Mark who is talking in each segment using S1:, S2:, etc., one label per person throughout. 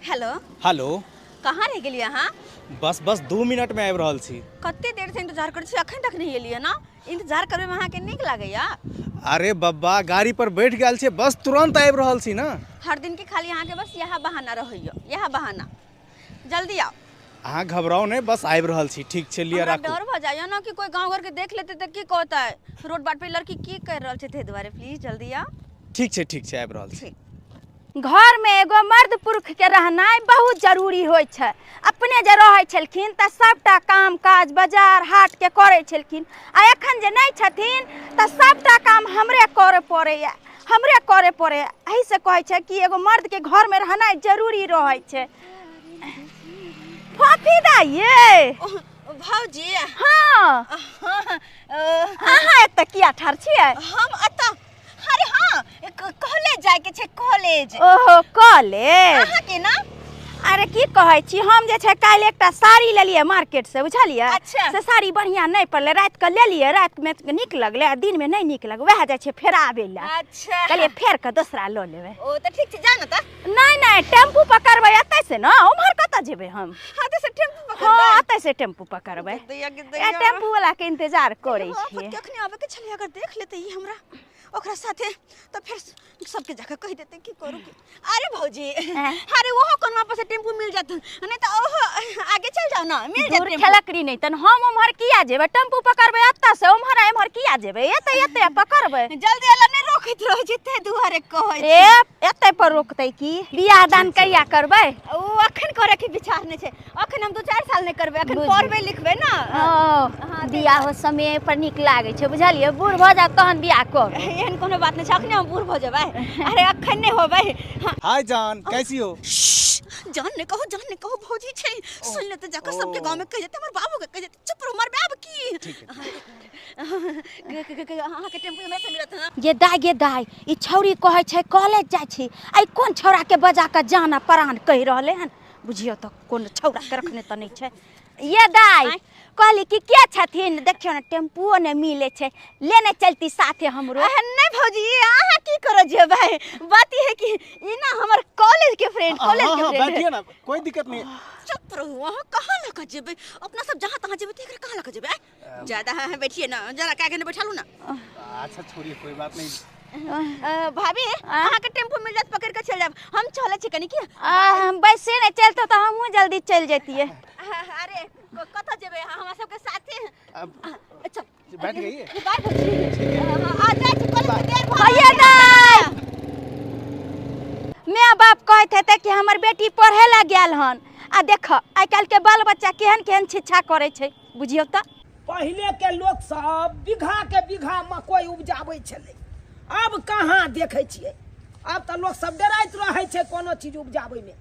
S1: Hello
S2: hello
S1: कहाँ रह गेलिए अहाँ?
S2: बस 2 मिनट में आबि रहल छी।
S1: कते देर से इंतजार कर छी, अखन तक नहीं एलिए ना? इंतजार करबे में अहाँ के नीक लागैया?
S2: अरे बब्बा गाड़ी पर बैठ गेल छी, बस तुरंत आबि रहल छी ना।
S1: हर दिन के खाली अहाँ के बस यह बहाना रहैया, यह बहाना। जल्दी आओ।
S2: अहाँ घबराओ नहीं, बस आबि रहल छी। ठीक छै, लिया
S1: हमरा
S2: राखू।
S1: डर भ जाइए ना कि कोई गांव घर के देख लेते त की कहता है, रोड बाट पे लड़की की कर रहल छै, ते दुआरे प्लीज जल्दी आओ।
S2: ठीक छै, आबि रहल छी।
S3: घर में एगो मर्द पुरुष के रहनाइ बहुत जरूरी होय छै। अपने जे रहै छलखिन त सबटा काम काज बाजार हाट के करै छलखिन, आ एखन जे नहीं छथिन त सबटा काम हमरे करे पड़ैया, हमरे करे पड़ैया। एही से कहै छै कि एगो मर्द के घर में रहनाइ जरूरी रहै छै। फॉफी दाइये
S1: भौजी
S3: हाँ अहाँ एतऽ किया ठाढ़ छियै?
S1: हम अतऽ अरे हाँ कॉलेज जाए के छै, कॉलेज।
S3: ओहो कॉलेज
S1: अहाँ के ना?
S3: अरे की कहै छी, हम जे छै काल्हि एकटा साड़ी लेलिए मार्केट से, बुझलिए?
S1: अच्छा।
S3: से साड़ी बढ़िया नहीं पड़ले, रात के लेलिए, रात में नीक लगले आ दिन में नहीं नीक लग, वह जाय छै फेर आबे ला।
S1: अच्छा
S3: कहलिए फेर के दूसरा लो लेबे।
S1: ओ त ठीक छै, जा ना त।
S3: नहीं टेम्पू पकड़बै एतै से ना, उम्हर कत जेबै हम?
S1: हां से टेम्पू पकड़बै।
S3: हां एतै से टेम्पू पकड़बै।
S1: दैया
S3: ए टेम्पू वाला के इंतजार करै छियै।
S1: कखनी आबे के छलिए, अगर देख लेते ई हमरा ओकरा साथे त फिर सबके जाके कह देते की करू की। अरे भौजी अरे ओहो कोनवा पर से टेम्पू मिल जात, नहीं त ओहो आगे चल जाओ ना, मिल जात टेम्पू।
S3: खेलकरी नहीं तन हम उम्हर किया जेबै? टेम्पू पकड़बै एतऽ से, उम्हर एम्हर किया जेबै? एतै पकड़बै।
S1: जल्दी अला नहीं रोकत रह जते दुआरे कहै छी।
S3: ए एतै पर रोकतै की? बियाह दान कहिया करबै?
S1: ओ अखन करे के विचार नहीं छै, अखन हम 2-4 साल नहीं करबै, अखन पढ़बै लिखबै ना।
S3: हां बियाह समय पर नीक लागे छै, बुझलिए? बूढ़ भ जा तहन बियाह कर।
S1: एहन कोनो बात नहीं छै, अखने हम बूढ़ भ जेबै। अरे अखन नहीं होबै।
S2: हाय जान, कैसी हो?
S1: जान ने कहो भौजी छै, सुन ले त जाकर सबके गांव में कह देते, हमर बाबू के कह देते। चुप रहो, मर बाब की।
S2: ठीक है।
S1: अहाँ के टेम्पू में से मिलत ना?
S3: गे दाई ई छौरी कहै छै कॉलेज जाइ छी, आई कोन छौरा के बजा के जाना प्राण कहि रहले हन? बुझियो त कोन छौरा के रखने त नहीं छै। ये दाई कहली कि के छथिन, देखियो ना टेम्पूओ ने मिले छै, लेने चलती साथे हमरो।
S1: नहीं भौजी अहाँ की करो जेबै? बात ई है कि ई ना हमर कॉलेज के फ्रेंड,
S2: बैठिए ना, कोई दिक्कत नहीं है।
S1: चुप रहो, अहाँ कहाँ लगा जेबै? अपना सब जहाँ तहाँ जेबै, एकरा कहाँ लगा जेबै? ज्यादा है बैठिए ना, जरा के आगे ने बैठा लू ना।
S2: अच्छा छोड़िए, कोई बात नहीं।
S1: भाभी अहाँ के टेम्पू मिल जात, पकड़ के चल जाब। हम चले छी कनी की।
S3: हम बैसे ने चलतो त हमहू जल्दी चल जतिए।
S1: अरे कत जेबै हमरा सबके साथे? अच्छा
S2: बैठ गई है?
S1: बाय भौजी। आ जाय छी कॉलेज में, देर भ
S3: भैया दाई माँ बाप कहते थे कि हमर बेटी पढ़े ला गेल हन, आ देख आई काल के बाल बच्चा केहन केहन शिक्षा करे छै, बुझियो त।
S4: पहले के लोग सब बीघा मकई उपजाबै छलै, अब कहाँ देखै छियै? अब त लोग सब डराइत रहै छै कोनो चीज उपजाबै में।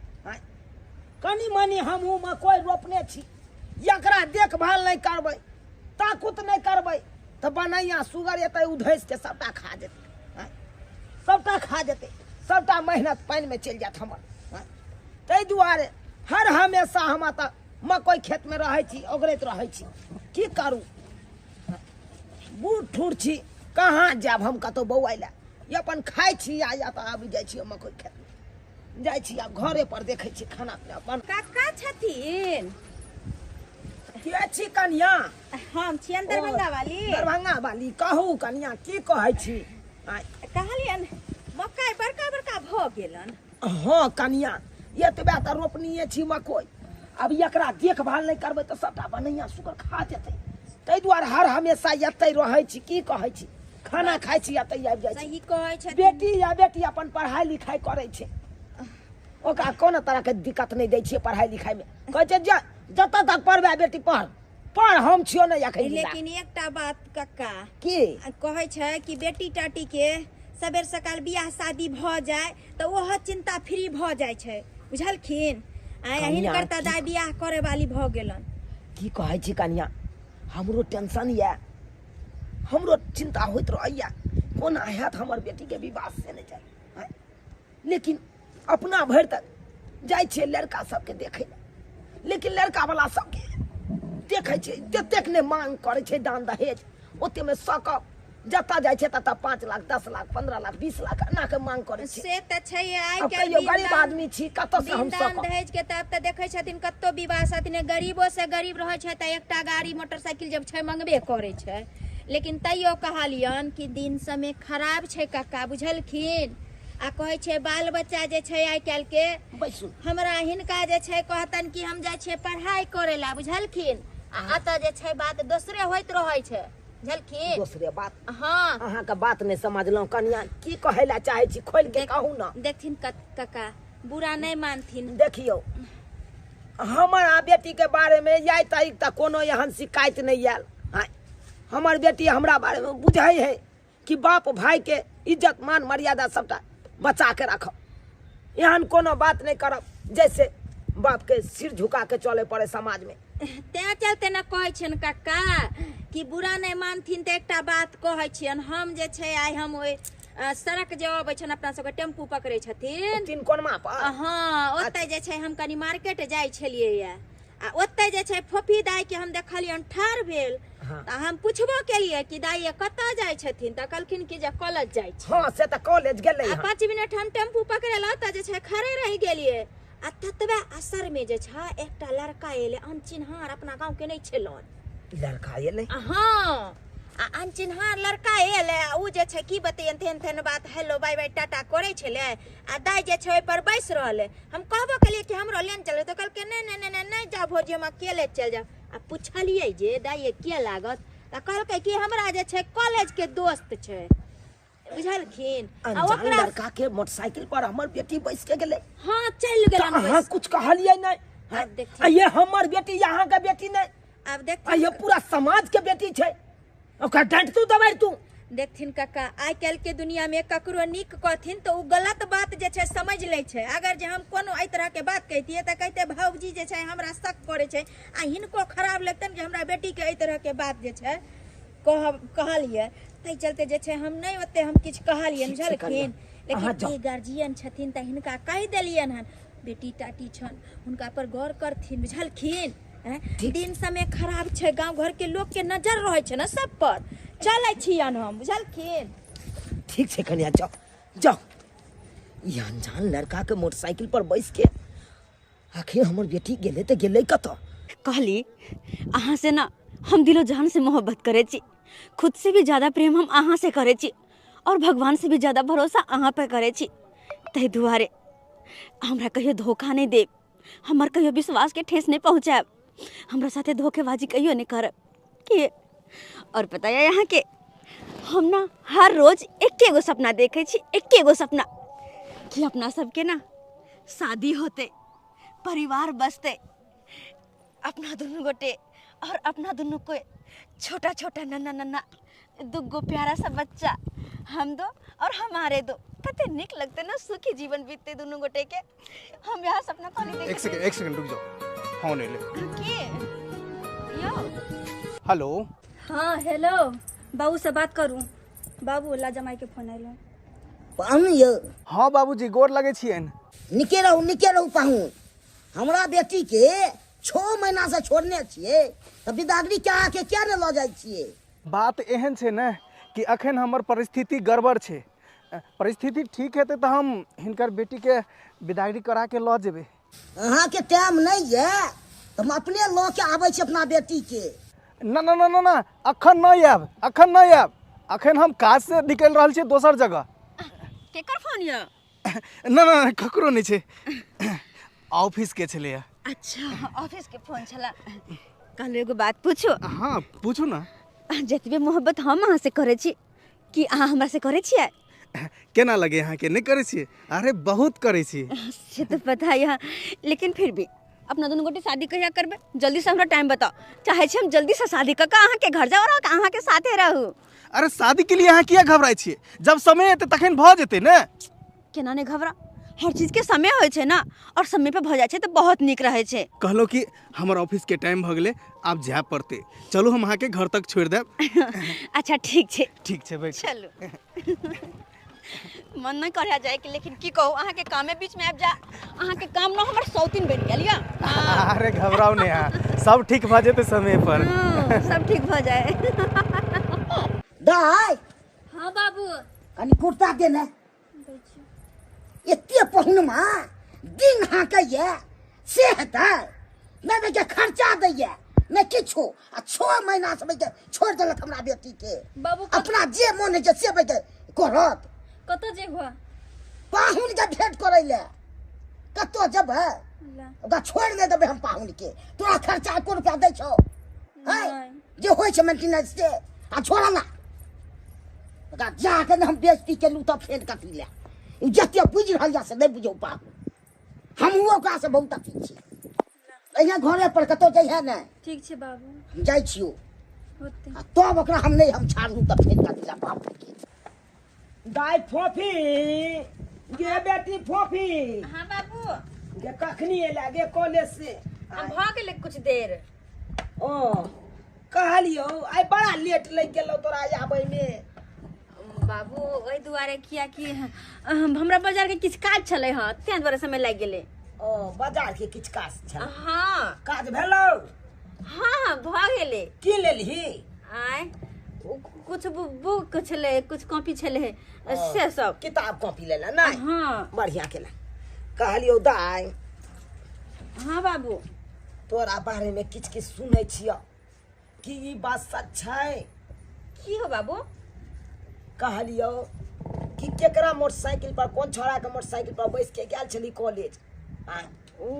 S4: कनी मनी हमहूँ मकई रोपने छी, एकरा देखभाल नहीं करबै, ताकुत नहीं करबै त बनैया सुगर एतै उधैस के सबटा खा जेतै, सबटा खा जेतै, सबटा मेहनत पानि में चलि जायत हमर। ताहि दुआरे हर हमेशा हम त मकई खेत में रहै छी, ओगरैत रहै छी, की करू? बूढ़ ठूढ़ छी, कहाँ जाब हम कतौ बौआइ ला? ये अपन खाइ छी या त आबि जाइ छी मकई खेत में, जाइ छी आ घरे पर देखै छी खाना पीना अपन।
S3: काका छथिन?
S4: के छी कनिया?
S3: हम छियन दरभंगा वाली।
S4: दरभंगा वाली कहू कनिया, की कहै छी?
S3: कहलियन मकई बड़का बड़का भ गेलन।
S4: हाँ कनिया, एतबे त रोपनिए छी मकई, अब एकरा देखभाल नहीं करबै त सबटा बनैया सुगर खा जेतै। ताहि दुआरे हर हमेशा एतै रहै छी, की कहै छी? खाना खाइ छी एतै आबि जाइ छी।
S3: सही कहै छै।
S4: बेटी अपन पढ़ाई लिखाई करै छै, ओकरा कोनो तरह के दिक्कत नहीं दै छियै पढ़ाई लिखाई में। कहै छै जतऽ तक पढ़बै बेटी पढ़ हम छियो नहीं अखन।
S3: लेकिन एकटा बात कक्का
S4: की
S3: कहै छै कि बेटी टाटी के सबेर सकाल बियाह शादी भ जाए त ओह चिंता फ्री भ जाइ छै, बुझलखिन? हिनकर त दाई बियाह करे वाली भ गेलन।
S4: की कहै छी कनिया, हमरो टेंशन ये, हमरो चिंता होइत रहैया कोना हैत हमर बेटी के विवाह से नहीं जाए। लेकिन अपना भरि तक जाइ छियै लड़का सबके देखै, लेकिन लड़का वाला सबके देखै छै जतेक ने मांग करे छै दान दहेज, ओते में सकब जता जाइ छै तता 5 लाख 10 लाख 15 लाख 20 लाख एना के मांग करे छै।
S3: से त छै आइ
S4: अब
S3: के
S4: कहियो गरीब आदमी छी कतऽ से हम
S3: दान
S4: सब
S3: दहेज के तब त देखै छथिन कत्तो विवाह छथिन गरीबो से गरीब रहै छै त एकटा गाड़ी मोटरसाइकिल जब छै मंगबे करे छै। लेकिन तैयो कहलियन कि दिन समय खराब छै काका बुझलखिन। आ कहै छै बाल बच्चा जे छै आइ काल्हि के
S4: बैसू
S3: हमरा हिनका जे छै कहतन कि हम जाइ छियै पढ़ाई करे ला बुझलखिन। आ अतः जे छै बात दोसरे होइत रहै छै बुझलखिन।
S4: दूसरे बात
S3: हाँ
S4: अहाँ के बात नहीं समझलौं कनिया की कहै ला चाहे छी खोल के कहू ना।
S3: देखथिन काका बुरा नहीं मानथिन।
S4: देखियो हमारा बेटी के बारे में याई तारीख तक कोनो एहन शिकायत नहीं आयल। हाँ हमर बेटी हमरा बारे में बुझाई है कि बाप भाई के इज्जत मान मर्यादा सबटा बचा के रखब। एहन कोनो बात नहीं करब जैसे बाप के सिर झुका के चले पड़े समाज में।
S3: ते चलते न कहै छियन काका कि बुरा नहीं मानथिन। त एकटा बात कहै छियन हम जे छै आइ हम ओइ सड़क जे अबै छन अपना सबके टेम्पू पकड़ै छथिन
S4: तीन कोनमा पर
S3: हाँ ओतै जे छै हम कनी मार्केट जाइ छलियै या आ ओतै जे छै फोफी दाई के हम देखलियन ठार भेल।
S4: हाँ।
S3: त हम पुछबो केलियै कि दाई कतऽ जाइ छथिन त कहलखिन कि जे कॉलेज जाइ छै।
S4: हाँ से त कॉलेज गेलै
S3: आ 5 मिनट हम टेम्पू पकड़ेला त जे छै खड़े रह गेलियै। आ ततबे असर में जे छै एकटा लड़का एले अनचिन्हार अपना गांव के नहीं छेलन।
S4: लड़का एलै
S3: हाँ आ अनचिन्हार लड़का एले उ जे छै की बतैयन तेन बात हेलो बाय बाय टाटा करे छले। आ दाई जे छै पर बैस रहले हम कहबो केलिए कि हमरो लेन चले तो कहलके नहीं जा भौजी हम अकेले चल जाब। आ पूछलिए जे दाई के लागत त कहलके कि हमरा जे छै कॉलेज के दोस्त छै बुझलखिन। आ
S4: अनजान
S3: ओकरा
S4: लड़का के मोटरसाइकिल पर हमर बेटी बैस के गेलै।
S3: हाँ चल गेलन
S4: अहाँ कुछ कहलिए नहीं। हाँ,
S3: देखिए।
S4: ये हमर बेटी यहाँ के बेटी नहीं
S3: अब
S4: आ
S3: देखथिन
S4: ये पूरा समाज के बेटी छै। ओकरा डांट तू दबाड़ तू
S3: देखथिन काका आइ काल्हि के दुनिया में ककरो नीक कहथिन तो उ गलत बात जे छै समझ ले छै। अगर जे हम कोनो एहि तरह के बात कहतिए त कहते भौजी जे छै हमरा शक करे छै आ हिनको खराब लगतन कि हमरा बेटी के एहि तरह के बात जे छै कहलिए। तै चलते जे छै हम नहीं ओते हम किछ कहलिए बुझलखिन। लेकिन ई गार्जियन छथिन त हिनका कह देलियन हन बेटी टाटी छन हुनका पर गौर करथिन बुझलखिन। दिन समय खराब छै गांव घर के लोग के नजर रहे छै ना सब पर चलै छियन हम बुझलखिन।
S4: ठीक छै कन्या जाओ जाओ। ये अनजान लड़का के मोटरसाइकिल पर बैस के आखिर हमर बेटी गेले त गेले कतऽ।
S1: कहली अहाँ से ना हम दिलो जान से मोहब्बत करे छी। खुद से भी ज्यादा प्रेम हम अहाँ से करे छी और भगवान से भी ज्यादा भरोसा अहाँ पे करे छी। तै दुआरे हमरा कहियो धोखा नहीं देब हमर कहियो विश्वास के ठेस नहीं पहुँचाब हमरा साथे धोखेबाजी कहियो नहीं करब कि। और पता है यहाँ के हम ना हर रोज एके गो सपना देखे छी एके गो सपना कि अपना सबके ना शादी होते परिवार बसते अपना दोनों गोटे और अपना दोनों को छोटा छोटा नन्ना नन्ना दुगो प्यारा सा बच्चा हम दो और हमारे दो कते निक लगते ना सुखी जीवन बीतते दोनों गोटे के। हम यहाँ सपना को नहीं
S2: एक सेकंड रुक जाओ फोन ले
S1: रुकिए यो
S2: हेलो।
S5: हाँ हेलो बाबू से बात करूं। बाबू अल्लाह जमाई के फोन आइलो।
S6: पाहुन यौ
S2: हाँ बाबूजी गोर लगे छियन।
S6: निके रहू पाहुन। हमरा बेटी के 6 महीना से छोड़ने छियै त बिदागरी के आके क्या न ल जाइ छियै।
S2: बात एहन छै न कि अखन हमर परिस्थिति गड़बड़ छै। परिस्थिति ठीक हेतै त हम हिनकर बेटी के बिदागरी करा के ल जेबै।
S6: अहाँ के टाइम नहीं है तो हम अपने ल के आबै छी अपना बेटी के।
S2: ना ना ना ना ना अखन नहीं आब अखन हम काज से निकल रहल छी दोसर जगह।
S1: केकर फोन यो
S2: ना ना ककरो नहीं छै ऑफिस के छलै।
S1: अच्छा ऑफिस के फोन छला। कहलो एगो बात पूछो।
S2: हाँ पूछू ना।
S1: जतबे मोहब्बत हम अहाँ से करे छी कि अहाँ हमरा से करे छियै।
S2: केना लगे यहाँ के नहीं करे छियै। अरे बहुत करे छी
S1: से तो पता है लेकिन फिर भी अपना दोनों गोटे शादी कहिया करबे जल्दी से हमरा टाइम बताओ। चाहे छी हम जल्दी से शादी क के अहाँ के घर जाओ और अहाँ के साथे रहू।
S2: अरे शादी के लिए यहाँ किया घबराई छियै जब समय एतै तखन भ जेतै ने।
S1: केना नहीं घबरा हर चीज के समय होय छै ना और समय पे भ जाय छै तो बहुत निक रहे छै।
S2: कहलो कि हमर ऑफिस के टाइम भ गेलै आब जाय पड़ते चलो हम अहाँ के घर तक छोड़ देब।
S1: अच्छा ठीक छै
S2: बैठ
S1: चलो। मन नहीं करया जाए कि लेकिन की कहू अहाँ के कामे बीच में आब जा अहाँ के काम ना हमर सौतीन बन गेल या।
S2: अरे घबराओ नहीं यहाँ सब ठीक भ जेतै समय पर।
S1: सब ठीक भ जाए।
S6: दाई
S5: हाँ बाबू।
S6: कनी कुर्ता दे ने एते पहुनमा दिन हाँकैया से हेतै नै बेके खर्चा दैया नै किछो आ 6 महीना से बेके छोड़ देलक हमरा बेटी के
S5: बाबू
S6: अपना जे मन है से बेके करत
S5: कत जेबा?
S6: पाहुन के भेंट करै ले कतो जबै ओकरा छोड़ दे देबै हम पाहुन के तोरा खर्चा एको रुपया दै छौ है जे होय छै मेंटेनेंस से आ छोड़ा ना ओकरा जाके हम बेइज्जती केलू तब फेर कथी ले ई जते बुझ रहल या से नहि बुझौ पाहुन हमहू ओकरा से बहुत अथी छी अइया घरे पर कतो जइहे ने
S5: ठीक छै बाबू।
S6: हम जाइ छियो
S5: होते
S6: आ तब ओकरा हम नहि हम छाड़लू तब फेर कथी ले बाप के
S4: दाय फोफी गे बेटी फोफी
S1: हाँ बाबू
S4: गे कखनी एला गे कॉलेज से?
S1: भ गेलै कुछ देर।
S4: ओ कहलियो आइ बड़ा लेट लग गेलो तोरा आबै में।
S1: बाबू ओहि दुआरे किया कि हमरा बाजार के किछ काज छलै हँ तें दुआरे समय लागि गेलै।
S4: ओ बाजार के किछ काज छ?
S1: हाँ
S4: काज भेलो?
S1: हाँ भ गेलै।
S4: की लेलही?
S1: आय कुछ बुक छलै कुछ कॉपी छलै से सब।
S4: किताब कॉपी लेला नहीं?
S1: हाँ
S4: बढ़िया केला। कहलियो दाय
S1: हाँ बाबू
S4: तोरा बारे में किछ किछ सुनै छियो कि ई बात सच छै?
S1: की हो बाबू?
S4: कहलियो कि केकरा मोटरसाइकिल पर कोन छोरा के मोटरसाइकिल पर बैस के गेल छली कॉलेज?
S1: ओ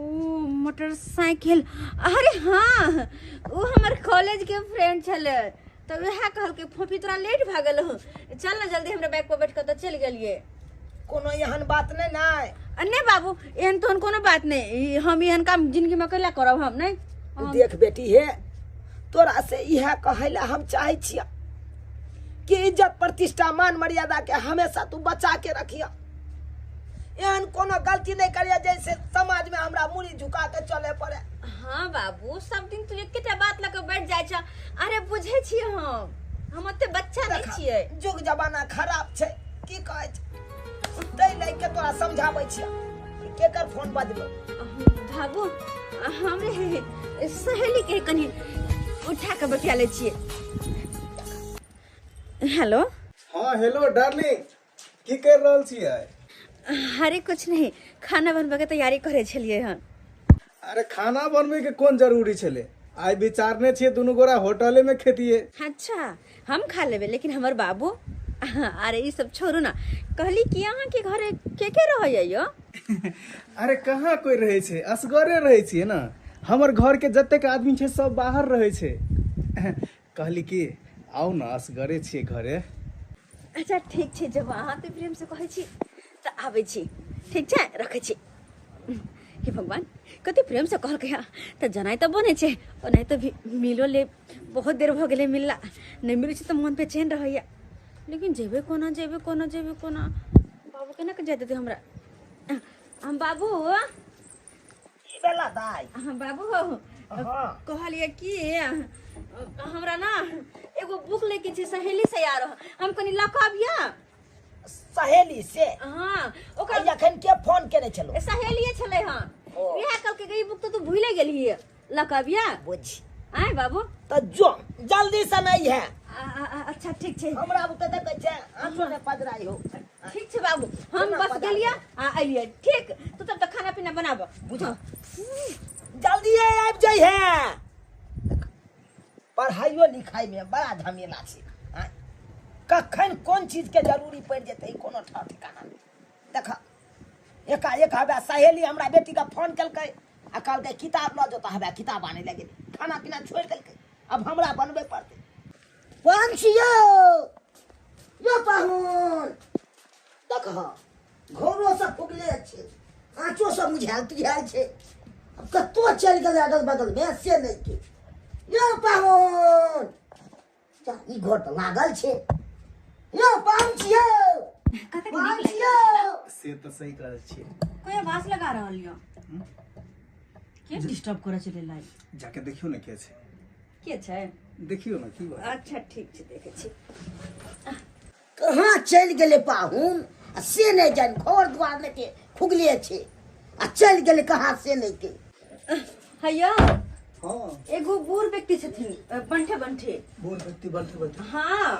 S1: मोटरसाइकिल अरे हाँ वो हमार कॉलेज के फ्रेंड छले तो वह कहलके फोफी तोरा लेट भ गेल हो चल ना जल्दी हमरा बैग पर बैठ के तो चल गेलिए।
S4: कोनो एहन बात नहीं नहीं?
S1: नहीं बाबू एहन तो कोनो बात नहीं हम एहन काम जिंदगी में कैला करब हम नहीं।
S4: देख बेटी हे तोरा से इहे कहैला हम चाहे छिया कि इज्जत प्रतिष्ठा मान मर्यादा के हमेशा तू बचा के रखिया। एहन कोनो गलती नहीं करिया जैसे समाज में हमरा मुड़ी झुका के चले पड़े।
S1: हाँ बाबू सब दिन तू एकेटा बात लके बैठ जाय छ। अरे बुझे छिए हम ओते बच्चा नहीं छिए।
S4: जुग जमाना खराब छै की कहै छै तै लइ के तोरा समझाबै छिया कि केकर फोन बजलो।
S1: बाबू हमरे सहेली के कनी उठा के बैठा ले छिए। हेलो।
S2: हाँ हेलो डार्लिंग की कर रहल छियै?
S1: अरे कुछ नहीं खाना बनबे के तैयारी करे छलिए हन।
S2: अरे खाना बनबे के कोन जरूरी छले? आइ विचारने छियै दुनू गोरा होटले में खेतिए।
S1: अच्छा हम खा लेबे लेकिन हमर बाबू अरे ये सब छोड़ू ना कहली कि यहाँ के घरे के रह यो?
S2: अरे कहाँ कोई रहे छे असगरे रहे छिए ना। हमर घर के जतेक आदमी छे सब बाहर रहे छे। कहली कि आओ ना असगरे छिए घरे।
S1: अच्छा ठीक छे जब अहाँ तो प्रेम से कहै छी तो आबै छी। ठीक छे रखै छी। हे भगवान कते प्रेम से कहल के तो जनाई तो बने छे ओनाई तो भी मिलो ले बहुत देर भ गेले मिलला नहीं मिलै छे तो मन पे चैन रहैया लेकिन जेबे कोना बाबू केना के जाय देते हमरा। हम बाबू
S4: की बेला दाई?
S1: हाँ बाबू
S4: हाँ
S1: कहलिए कि हमरा ना एगो बुक लेके छे सहेली से यार हम कनी लकाबिया।
S4: सहेली से?
S1: हाँ
S4: ओकर अखन के फोन केने छलो?
S1: सहेलिए छले हन इहे कल के गई बुक तो तू भूले गेली है लकाबिया
S4: बुझ
S1: आय बाबू
S4: तो जो जल्दी से नहीं है।
S1: अच्छा ठीक छे
S4: हमरा बुते देखे छे आंसू ने पजराई हो।
S1: ठीक छे बाबू हम बस गेलिए आइलिए। ठीक तू तब तक खाना पीना बनाबो
S4: बुझो जल्दी आबि जाई है। पढ़ाइयो लिखाई में बड़ा झमेला छे। कखन कोन चीज के जरूरी पड़ जेतै कोनो ठिकाना नहीं। देखा एकाएक हवे सहेली हमरा बेटी का फोन कलकै आ कहलकै किताब ल जो तो हवे किताब आने लगे खाना पीना छोड़ देलकै अब हमरा बनबे पड़तै।
S6: पान छियो यो पाहुन देख घरो सब फुकले छे आँचो सब मुझाल छे अब कतो चल गेल अगल बगल में से नहीं के यो पाहुन जा ई घर तो लागल छे यो पान छियो पान छियो
S2: से तो सही कर छिए।
S1: कोई आवाज लगा रहल यो के डिस्टर्ब करे चले लाई
S2: जाके देखियो ना के छे।
S1: के छे
S2: देखियो ना की बात।
S1: अच्छा ठीक छे देखे छी।
S6: कहाँ चल गेले पाहुन आ से नहीं जान घर द्वार में के फुगले छे आ चल गेले कहाँ से नहीं के।
S1: हैया
S2: हाँ
S1: एगो बूढ़ व्यक्ति छथिन बंठे बंठे
S2: बूढ़ व्यक्ति बैठे
S1: हाँ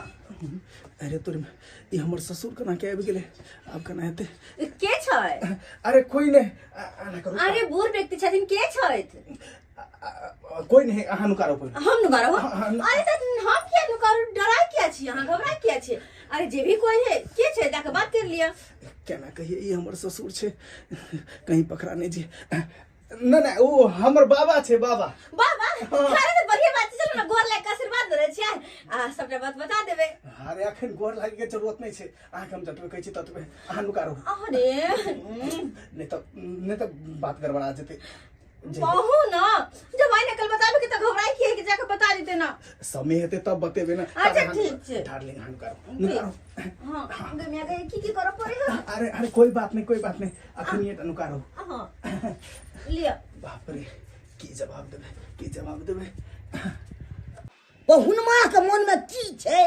S2: अरे तोर ये हमर ससुर कना के आबि गेले आब कना हेते
S1: के छै
S2: अरे कोई नहीं आना करू
S1: अरे बूढ़ व्यक्ति छथिन के छथि
S2: कोई नहीं अहाँ नुकारो कोई
S1: हम नुकारो अरे त हम किया नुकारो डराय किया छी अहाँ घबराय किया छी अरे जे भी कोई है के छै जाके बात कर लिया
S2: केना कहिए ये हमर ससुर छे कहीं पकड़ा नहीं जी ना ना ओ हमर बाबा छे बाबा
S1: बाबा अरे तो बढ़िया बात चलो ना गोर लाग के आशीर्वाद दे छै आ सबटा बात बता देबे
S2: अरे अखन गोर लागे के जरूरत नहीं छे अहाँ के हम जतबे कहै छी ततबे अहाँ नुकारो
S1: अरे
S2: नहीं तो बात गड़बड़ा जेते
S1: बहु ना जब आई कल बताबे के त घबराई किए कि जाके बता देते ना
S2: समय हेते तब बतेबे ना
S1: अच्छा ठीक छे
S2: डार्लिंग अहाँ नुकारो
S1: हां गमिया गए की करे पड़े
S2: अरे अरे कोई बात नहीं अखन ये नुकारो
S1: हां लिया
S2: बाप रे की जवाब देबे
S6: बहुनमा के मन में की छै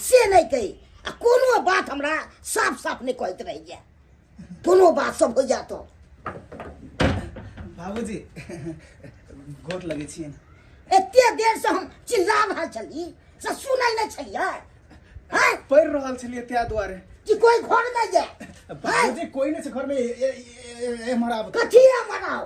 S6: से नहीं कही आ कोनो बात हमरा साफ साफ नहीं कहत रह जाए कोनो बात सब हो जातो
S2: बाबूजी गोर लगे छिए
S6: एते देर से हम चिल्ला रहल छली से सुनै नहीं छलिए हैं
S2: पढ़ रहल छलिए त्या द्वारे
S6: कि कोई घर नहीं जाए
S2: बाबूजी कोई नहीं से घर में ए मराब
S6: कथी मराओ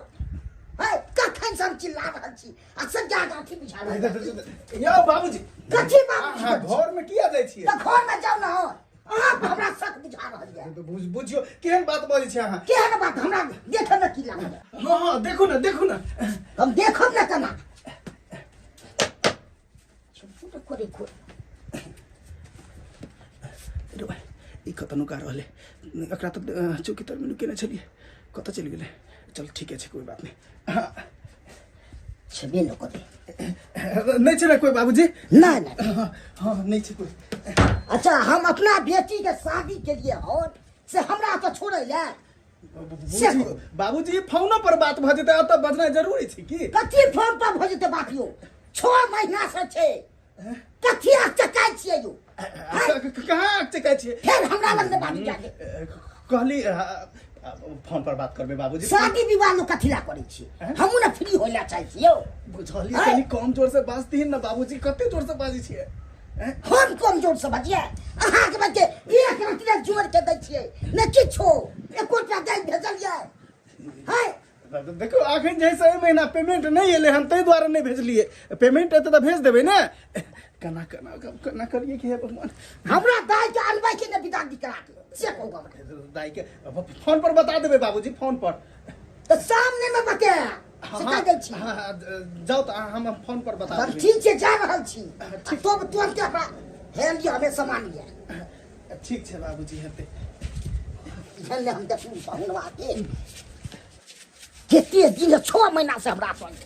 S6: है कखन सब चिल्ला रहल छी अक्सर क्या गाठी बिछा रहल
S2: यो बाबूजी
S6: कथी बात
S2: हां घर में किया जाय छिए
S6: त घर में जाऊ ना आप हमरा शक बुझा रहल है
S2: तो बुझियो केहन बात बोलै छी अहाँ
S6: केहन बात हमरा देखे में की लागल
S2: हां देखो ना
S6: हम देखब ना केना छोटो करे को
S2: रे भाई ई कतनो का रहले एकरा त चौकी तर में नुकेने छलिए कत चल गेले चल ठीक है कोई बात नहीं
S6: छबे न करे
S2: नहीं छे कोई बाबूजी
S6: नहीं
S2: हां नहीं छे कोई
S6: अच्छा हम अपना बेटी के शादी के लिए और से हमरा तो छोड़े ले
S2: बाबूजी फोन पर बात भ जेते त बजना जरूरी छै की
S6: कथी फोन पर भ जेते बात यो 6 महीना से छे कथी चकाई छिए यो
S2: कहां चकाई छिए
S6: फिर हमरा लग बात जाके
S2: कहली फोन पर बात करबे बाबूजी
S6: शादी विवाह लो कथिला करे छी हमहु ना फ्री होला चाहि छियो
S2: बुझलिए कनी कम जोर से बाजती ना बाबूजी कते जोर से बाजी छिए
S6: हम कम जोर से बाजिए अहाँ के बच्चे एक रतिया जोर के दै छिए न किछो एकोटा दे भेजलिए है
S2: देखो आखिर जैसे महीना पेमेंट नहीं एले हम तै द्वारा नहीं भेजलिए पेमेंट एते त भेज देबे ना कना करिए कि हे भगवान
S6: हमरा दाई के अनबै के न विदा करा के से कहू हमरा
S2: दाई के फोन पर बता देबे बाबूजी फोन पर
S6: तो सामने में बता सिखा दे छी
S2: जाओ त हम फोन पर बता
S6: सब
S2: देबे
S6: ठीक छै जा रहल छी तो तुरंत हमरा हेल दिया हमें सामान लिया
S2: ठीक छै बाबूजी हेते
S6: हेल हम देखू पहुनवा के केते दिन 6 महीना से हमरा संग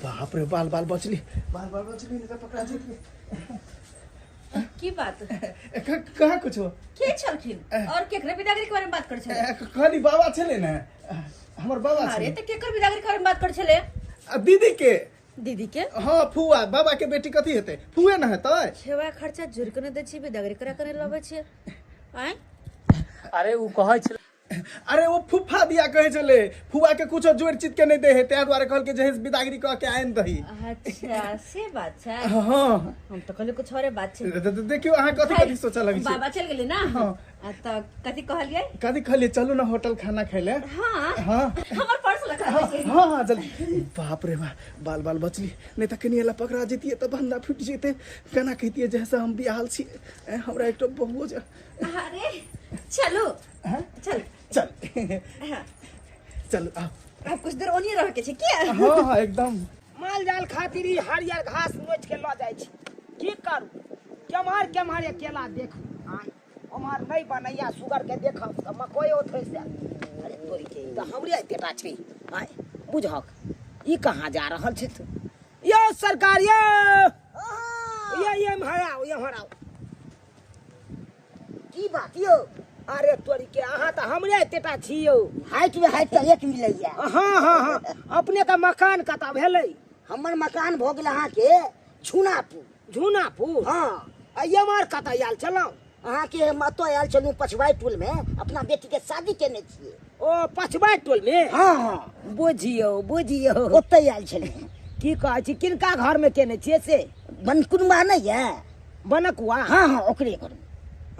S2: बाप रे बाल बचली नहीं तो पकड़ा जेती
S1: की बात
S2: कहाँ कुछ हो
S1: के छलखिन और केकरे विदागरी के बारे में बात कर छले
S2: खाली बाबा छले ना हमर बाबा
S1: अरे त केकर विदागरी के बारे में बात कर छले
S2: दीदी के हाँ फुआ बाबा के बेटी कथी हेते फुए ना हेतै
S1: सेवा खर्चा जुड़ के न दै छी विदागरी करा करे लबे छी आय
S7: अरे उ कहै छले
S2: अरे वो फुफा दिया कहे चले फुआ के कुछ जोड़ चीज के नहीं दे है त्या द्वारा कहल के जहेज विदागरी कह के आइन दही
S1: अच्छा से बात छै
S2: हां
S1: हम तो कहले कुछ औरे बात छै
S2: देखियो अहाँ कथी सोचा लगी छी
S1: बाबा चल गेले ना
S2: हां
S1: त कथी कहलिए
S2: कथी कहलिए चलू ना होटल खाना खाइले
S1: हां
S2: हां
S1: हमर पर्स लखा छै
S2: हां जल्दी बाप रे बाल बचली नहीं त कनी एला पकड़ा जेतिए त बंदा फुट जेते केना कहतिए जैसे हम बियाहल छी हमरा एकटा बहु
S1: अरे चलो चल
S2: चल
S6: अब कुछ देर ओनी रह के छै क्या
S2: हां एकदम
S4: माल जाल खातिर ही हरियर घास नोच के ल जाय छी की करू केम्हर अकेला देख आय हमार नहीं बनैया सुगर के देखब त मकई ओथै से अरे तोरी के त हमरे एतेटा छै आय बुझहक ई कहां जा रहल छै तू यो सरकार ये हराओ
S6: की बात यो
S4: अरे तोरी के अहाँ त हमरे एतेटा छियौ
S6: हाइट में हाइट त एक मिलैया
S4: हां अपने का मकान कता भेलै
S6: हमर मकान भ गेल अहाँ के
S4: झुनापुर
S6: हां
S4: अइया मार कता आयल चलौ
S6: अहाँ के मतो आयल चलू पछवाई टोल में अपना बेटी के शादी केने छिए
S4: ओ पछवाई टोल में
S6: हां
S4: बुझियो
S6: ओतै आयल छलै
S4: की कहै छी किनका घर में केने छियै से
S6: बनकुनबा नहीं है?
S4: बनकुआ
S6: हाँ हाँ ओकरे घर में।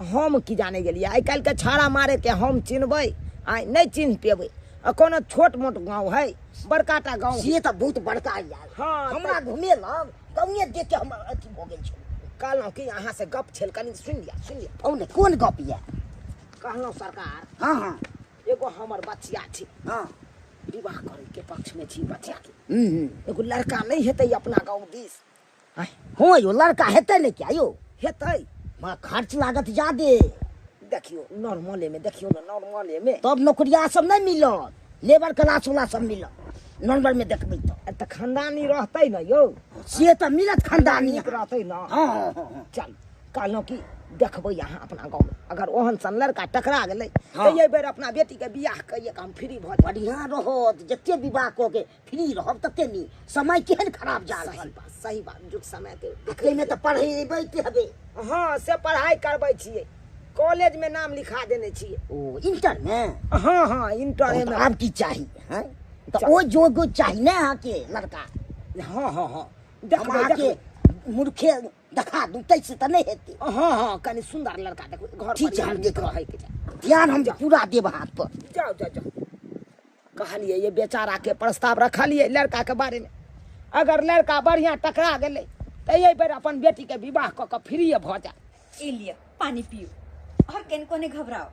S4: हम की जाने गेलिए आई काल्हि के छाड़ा मारे के हम चिन्हबै आई नहीं चिन्ह पेबै कोनो छोट मोट गाँव है बड़काटा गाँव
S6: ये तो बहुत बड़का यार।
S4: हाँ,
S6: हमरा घूमे लग कौने देख के हम अथी हो गेल छै।
S4: कहलहुँ कि अहाँ से गप छल कनी सुन लिया
S6: औने कोन गप ये?
S4: कहलहुँ सरकार
S6: हाँ हाँ
S4: एगो हमर बचिया छी
S6: हाँ
S4: विवाह करे के पक्ष में छी बचिया के
S6: हम्म।
S4: एगो लड़का नहीं हेतै अपना गाँव दिस
S6: हो यो लड़का हेतै नहीं क्या यो?
S4: हेतै
S6: वहाँ खर्च लागत ज्यादे।
S4: देखियो नॉर्मले में देखियो ना नॉर्मले में
S6: तब नौकरिया सब नहीं मिलत, लेबर क्लास वाला सब मिलत। नॉर्मल में देखबै
S4: त खानदानी रहतै न यो
S6: से तो मिलत खानदानी।
S4: नीक रहतै न
S6: हाँ हाँ हाँ
S4: चल कहलहुँ कि देखबै यहाँ अपना गाँव में अगर ओहन सन लड़का टकरा गेलै
S6: हाँ।
S4: तो ये बेर अपना बेटी के बियाह करिए हम फ्री भऽ जाब।
S6: बढ़िया रहत जते विवाह कऽ के फ्री रहब तते नी। समय केहन खराब जा रहल बा।
S4: सही बात जुग समय के
S6: अखरे में तो पढ़ेबै हबे।
S4: हाँ से पढ़ाई करबै छियै कॉलेज में नाम लिखा देने छियै।
S6: ओ इंटर में?
S4: हाँ हाँ इंटर
S6: तो
S4: में
S6: आब की चाही हैं? तो ओ जोगो चाही ना अहाँ के लड़का।
S4: हाँ हाँ हाँ
S6: हम
S4: देखबै
S6: अहाँ के
S4: देखबै
S6: मूर्खे देखा दू तैसे तो नहीं हेतै।
S4: हाँ हाँ कनी सुंदर लड़का देखबै घर
S6: ठीक छै,
S4: परिवार
S6: हम
S4: नीक
S6: देख
S4: रहै के चाही।
S6: ध्यान हम पूरा देब हाथ पर।
S4: जाओ जाओ जाओ कहलिए ये बेचारा के प्रस्ताव रखलिए लड़का के बारे में अगर लड़का बढ़िया टकरा गेलै तो ये बेर अपन बेटी के विवाह कऽ के फ्री भऽ जाए।
S5: ए लिया पानी पियो और केन कोने घबराओ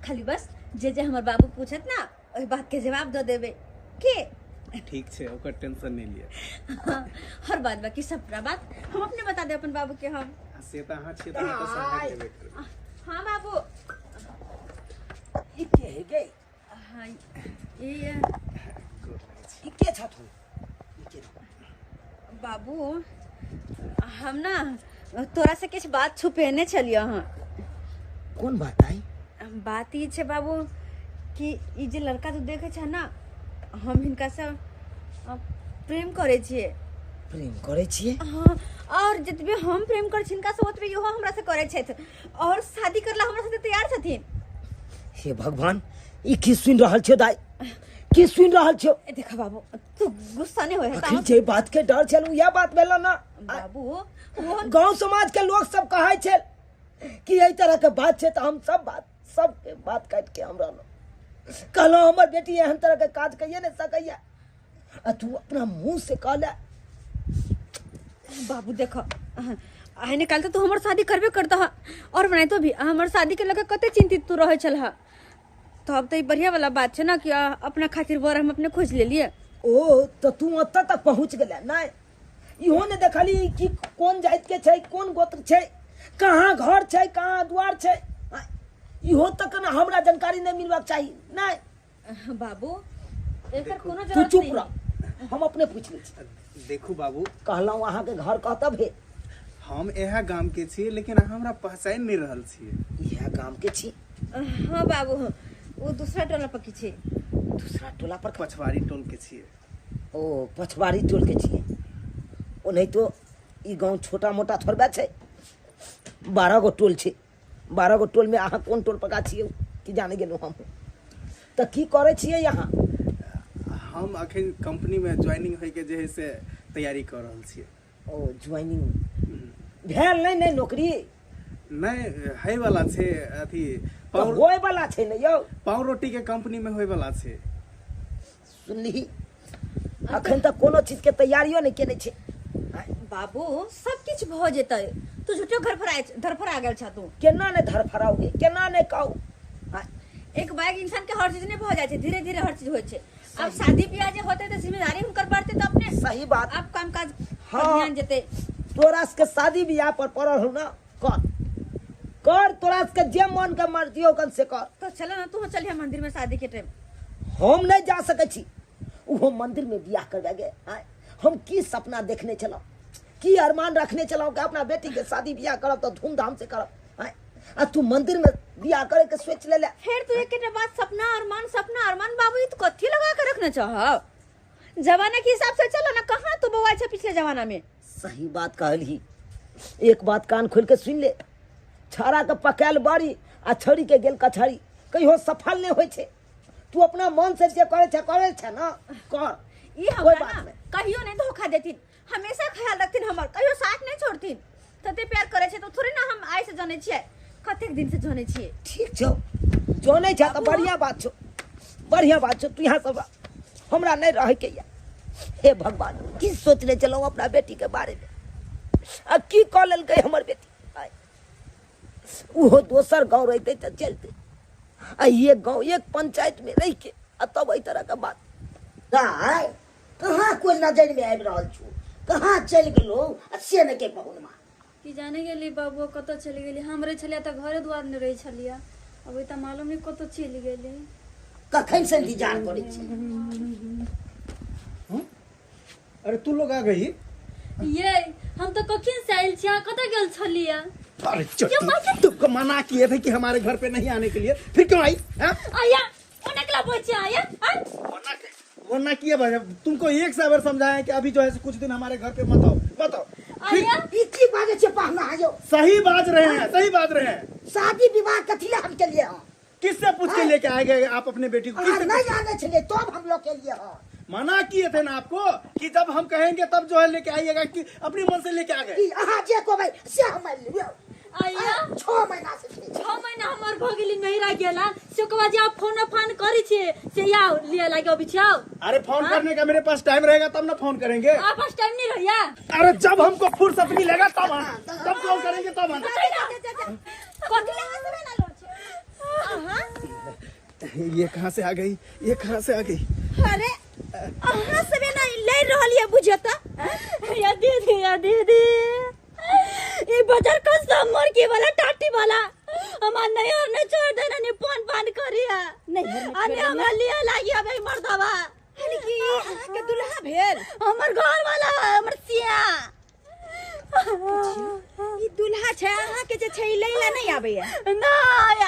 S5: खाली बस जे हमर बाबू पूछत ना ओहि बात के जवाब दे देबे के
S2: ठीक छै ओकर टेंशन नहीं लिया।
S5: हर बात बाकी सब बात हम अपने बता दे अपन बाबू के हम।
S2: से तो अहाँ छियै तऽ अहाँ तऽ सम्हारि लेबे करबै।
S5: हाँ बाबू
S4: ई के है गे
S5: हाँ ये
S4: ई के छथुन
S5: बाबू हम ना तोरा से किछ बात छुपेने छलियो हाँ।
S4: कोन बात आई?
S5: बात ई छै बाबू कि ई जे लड़का तू देखे छ ना हम हिनका से प्रेम करे छिए।
S4: प्रेम करे छिए?
S5: हाँ और जतबे हम प्रेम करे छी हिनका से ओतबे इहो हमरा से करे छथि और शादी करला हमरा साथे तैयार छथिन।
S4: हे भगवान ई की सुन रहल छौ दाई की सुन रहल छौ?
S5: ए देखा बाबू तू गुस्सा नहीं होए
S4: आखिर जे बात के डर छल यह बात भेल ना।
S5: बाबू वो
S4: गांव समाज के लोग सब कहै छल कि एहि तरह के बात छै तो हम सब के बात काट के हम रहलो कहलो हमर बेटी एहन तरह के काज कहिए नहीं सकैया आ तू अपना मुंह से कहले।
S5: बाबू देखो आइ निकाल तो तू हमर शादी करबे करता है और बनाई तो भी हमर शादी के लगे कते चिंतित तू रहे छल हा। तो अब तो ये बढ़िया वाला बात है ना कि अपना खातिर वर हम अपने खोज ले लिए।
S4: ओ तो तू ओतऽ तक पहुंच गेले ना इहो ने देखली कि कोन जाति के छै कोन गोत्र छै कहाँ घर छै कहाँ द्वार छै इहो तक ना हमरा जानकारी नहीं मिलबाक चाहिए ना।
S5: बाबू एकर कोनो
S4: तू
S5: जरूरत
S4: चुप
S5: नहीं
S4: रह हम अपने पूछ ले छी।
S2: देखू बाबू
S4: कहलहुँ अहाँ के घर कहतब है
S2: हम इएह गाम के छियै लेकिन अहाँ हमरा पहचानि नहीं रहल छियै।
S4: इएह गाम के छी?
S5: हाँ बाबू वो दूसरा टोला पकी छे।
S4: दूसरा टोला पर
S2: पछवाड़ी टोल के छियै।
S4: ओ पछवाड़ी टोल के छियै। ओ नहीं तो ई गांव छोटा मोटा थोड़बे छै 12 गो टोल छै 12 गो टोल में अहाँ कोन टोल पका छियै कि जाने गेलहुँ हम तो की करे छियै यहाँ?
S2: हम अखन कंपनी में ज्वाइनिंग होय के जे है से तैयारी कर रहल छियै।
S4: ओ ज्वाइनिंग भेल नहीं नौकरी
S2: नहीं है वाला छै अथी
S4: तो होय वाला छै न यौ।
S2: पाव रोटी के कंपनी में होय वाला छै।
S4: सुनली अखन तक कोनो चीज के तैयारियो नहीं केने छै।
S5: बाबू सब किछ भ जेतै तू झूठो धरफरा गेल छ तू।
S4: केना ने धरफराओगे केना ने कहू
S5: एक बार इंसान के हर चीज नहीं भ जाय छै धीरे धीरे हर चीज होय छै। अब शादी ब्याह जे होते तो जिम्मेदारी हुनकर बढ़ते तो अपने
S4: सही बात।
S5: अब काम काज
S4: हाँ।
S5: पर ध्यान जेते।
S4: तोरा के शादी ब्याह पर पड़ल हो ना कर तोरा के जे मन के मर्जी हो कन से कर।
S5: तो चलो ना तू चलिए मंदिर में शादी के टाइम।
S4: हम नहीं जा सके छी वो मंदिर में बियाह करबे गे हम की सपना देखने चलो की अरमान रखने चलो कि अपना बेटी के शादी ब्याह करब तो धूमधाम से करब आ तू मंदिर में बियाह करे के सोच ले
S5: फिर तू एक बात सपना अरमान बाबू ये तो कथी लगा के रखना चाह जमाने के हिसाब से चलो ना कहाँ तू बउआ छे पिछले जमाना में।
S4: सही बात कहली एक बात कान खोल के सुन ले छाड़ा के पकायल बाड़ी आ छड़ी के गेल कछड़ी कहियो सफल नहीं होय छे। तू अपना मन से जे करे छे ना कर
S5: ये
S4: कोई
S5: हमरा
S4: बात
S5: ना
S4: नहीं।
S5: कहियो नहीं धोखा देतीन, हमेशा ख्याल रखतीन हमर, कहियो साथ नहीं छोड़तीन। तते प्यार करे छे तो थोड़ी ना हम आइ से जाने छिए, कतेक दिन से जाने छिए।
S4: ठीक छौ, जाने छ त बढ़िया बात छौ, बढ़िया बात छौ। तू यहाँ सब हमरा नहीं रह के या। हे भगवान, की सोचने चलो अपना बेटी के बारे में, अब की कह ललकै हमर बेटी। वो दोसर गाँव रहते तो चलते, ये गाँव एक पंचायत में रह के तब एहि तरह का बात।
S6: गाय कहाँ कोई नजर में आबि रहल छु, कहाँ चल गेलो से न के बहुन मां
S5: कि जाने गेली बाबू कत चली गेली, हमरे छलिया त घरे दुआर न रही छलिया, अब त मालूम नहीं कत चली गेली।
S6: कखन से इंतजार करे छी।
S2: अरे तू लोग आ गई।
S5: ये हम तो कखिन से आइल छिया, कत गेल छलिया।
S2: अरे चुप, तुमको मना किए थे कि हमारे घर पे नहीं आने के लिए, फिर क्यों आई?
S5: आया ओनकला बोचे आया।
S2: मना किए भाई, तुमको एक से बार समझाया कि अभी जो है कुछ दिन हमारे घर पे मत आओ, मत आओ।
S5: आया
S6: इतनी बाजे से पहना आयो।
S2: सही बाज रहे हैं, सही बात रहे हैं।
S6: शादी विवाह कथिले हम के लिए हो,
S2: किससे पूछ के लेके आएंगे आप अपने बेटी को? किससे
S6: नहीं जाने छले तो हम लोग के लिए हो।
S2: मना किए थे ना आपको कि जब हम कहेंगे तब जो है लेके आइएगा, कि अपनी मन से लेके आ गए।
S6: अहाँ जे को भाई से हम लियो।
S5: आया
S6: 6 महीना से
S5: 6 महीना हमर भगिली नहीं रह गेला, से के बाद आप फोन करी छे से या लिए लागे अभी छाओ।
S2: अरे फोन करने का मेरे पास टाइम रहेगा तब ना फोन करेंगे।
S5: आप पास टाइम नहीं रहिया।
S2: अरे जब हमको फुर्सत मिलेगा तब फोन करेंगे तब हम।
S5: कथिले हंसबे ना लोग छे।
S2: ये कहाँ से आ गई, ये कहाँ से आ गई?
S1: अरे अहाँ सबे ना ले रहल ये बुझता।
S5: या दीदी ये बाजार का समर के वाला टाटी वाला हमार नहीं और नहीं छोड़ देना, नहीं फोन फान करिया
S1: नहीं
S5: अने हमरा लिया लागी अबे मर्दवा।
S1: अरे की अहाँ के दुल्हा भेल?
S5: हमर घर वाला हमर सिया।
S1: ई दुल्हा छै अहाँ के जे छै लैला नहीं आबे है।
S5: ना